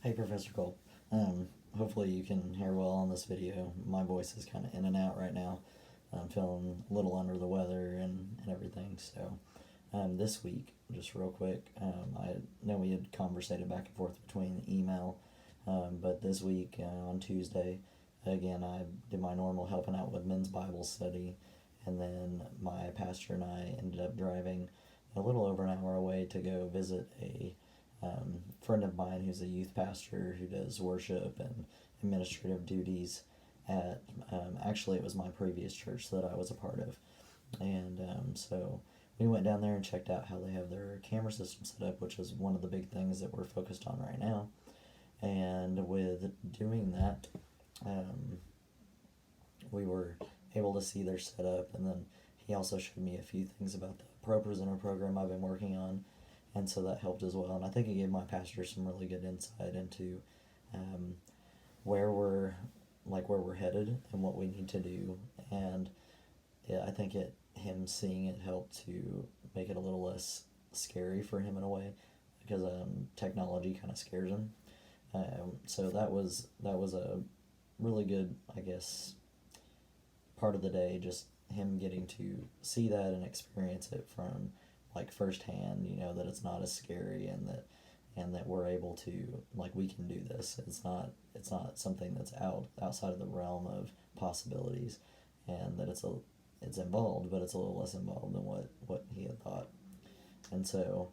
Hey, Professor Cole. Hopefully you can hear well on this video. My voice is kind of in and out right now. I'm feeling a little under the weather and everything. So this week, just real quick, I know we had conversated back and forth between email, but this week on Tuesday, again, I did my normal helping out with men's Bible study, and then my pastor and I ended up driving a little over an hour away to go visit a friend of mine who's a youth pastor who does worship and administrative duties at actually it was my previous church that I was a part of, and so we went down there and checked out how they have their camera system set up, which is one of the big things that we're focused on right now. And with doing that, um, we were able to see their setup, and then he also showed me a few things about the Pro Presenter program I've been working on, and so that helped as well. And I think it gave my pastor some really good insight into um, where we're where we're headed and what we need to do. And yeah, I think him seeing it helped to make it a little less scary for him in a way, because technology kind of scares him. So that was a really good, I guess, part of the day, just him getting to see that and experience it from like firsthand, that it's not as scary, and that we're able to, like, we can do this. It's not something that's outside of the realm of possibilities, and that it's involved, but it's a little less involved than what he had thought. And so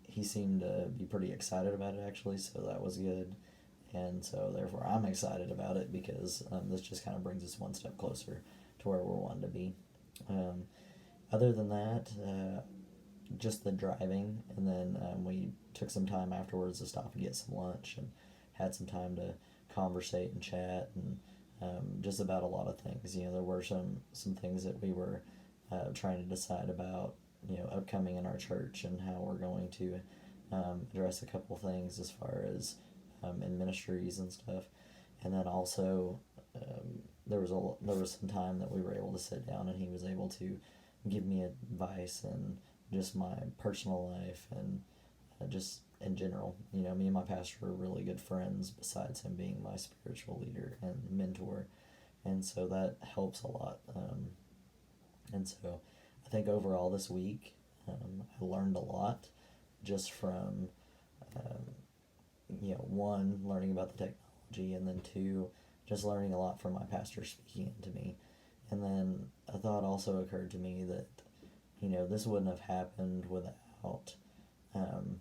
he seemed to be pretty excited about it, actually, so that was good. And so therefore I'm excited about it, because this just kind of brings us one step closer to where we're wanting to be. Um, Other than that, just the driving, and then we took some time afterwards to stop and get some lunch, and had some time to conversate and chat, and just about a lot of things. There were some things that we were trying to decide about, upcoming in our church, and how we're going to address a couple things as far as in ministries and stuff. And then also, there was some time that we were able to sit down, and he was able to give me advice and just my personal life, and just in general. Me and my pastor are really good friends, besides him being my spiritual leader and mentor, and so that helps a lot. And so I think overall this week, I learned a lot just from, um, one, learning about the technology, and then two, just learning a lot from my pastor speaking into me. And then a thought also occurred to me that, this wouldn't have happened without um,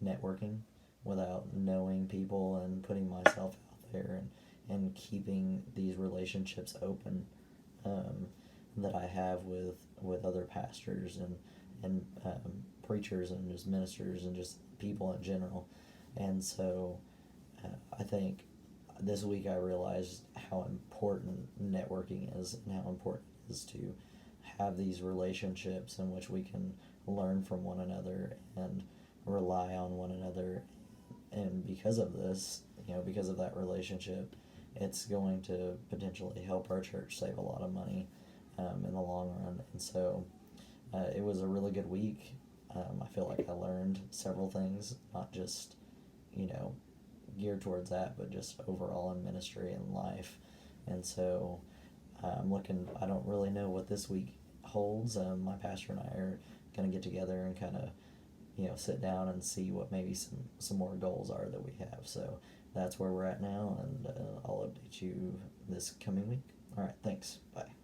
networking, without knowing people and putting myself out there, and keeping these relationships open, um, that I have with other pastors, and preachers, and just ministers, and just people in general. And so I think this week I realized how important networking is, and how important it is to have these relationships in which we can learn from one another and rely on one another. And because of this, because of that relationship, it's going to potentially help our church save a lot of money in the long run. And so it was a really good week. I feel like I learned several things, not just, you know, geared towards that, but just overall in ministry and life. And so I don't really know what this week holds. My pastor and I are going to get together and kind of, sit down and see what maybe some more goals are that we have. So that's where we're at now, and I'll update you this coming week. All right, thanks. Bye.